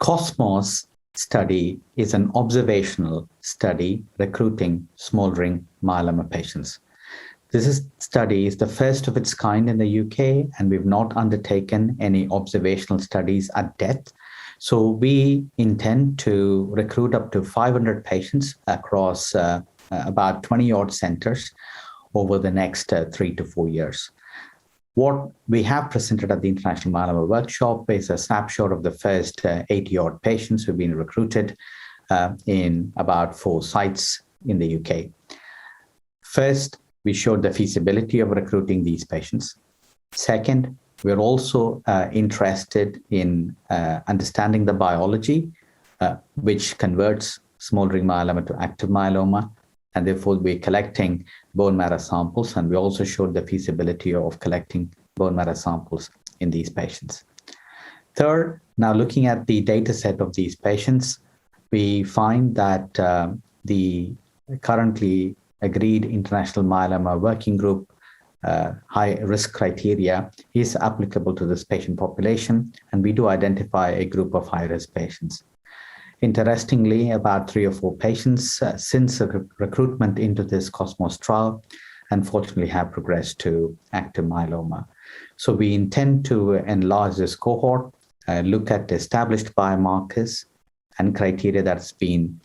COSMOS study is an observational study recruiting smoldering myeloma patients. This study is the first of its kind in the UK, and we've not undertaken any observational studies at depth. So we intend to recruit up to 500 patients across about 20-odd centers over the next 3 to 4 years. What we have presented at the International Myeloma Workshop is a snapshot of the first 80-odd patients who've been recruited in about 4 sites in the UK. First, we showed the feasibility of recruiting these patients. Second, we're also interested in understanding the biology, which converts smoldering myeloma to active myeloma, and therefore we're collecting bone marrow samples, and we also showed the feasibility of collecting bone marrow samples in these patients. Third, now looking at the data set of these patients, we find that the currently agreed International Myeloma Working Group high risk criteria is applicable to this patient population, and we do identify a group of high risk patients. Interestingly, about 3 or 4 patients since recruitment into this COSMOS trial, unfortunately, have progressed to active myeloma. So we intend to enlarge this cohort, look at established biomarkers and criteria that's been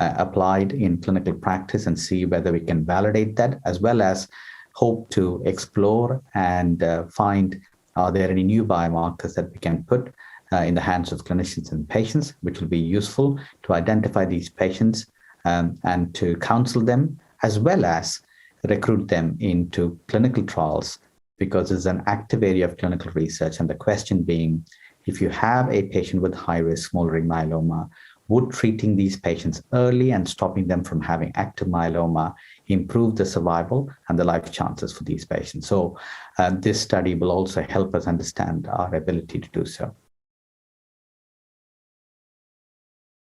applied in clinical practice and see whether we can validate that, as well as hope to explore and find are there any new biomarkers that we can put in the hands of clinicians and patients, which will be useful to identify these patients and to counsel them, as well as recruit them into clinical trials, because it's an active area of clinical research. And the question being, if you have a patient with high-risk smoldering myeloma, would treating these patients early and stopping them from having active myeloma improve the survival and the life chances for these patients? So this study will also help us understand our ability to do so.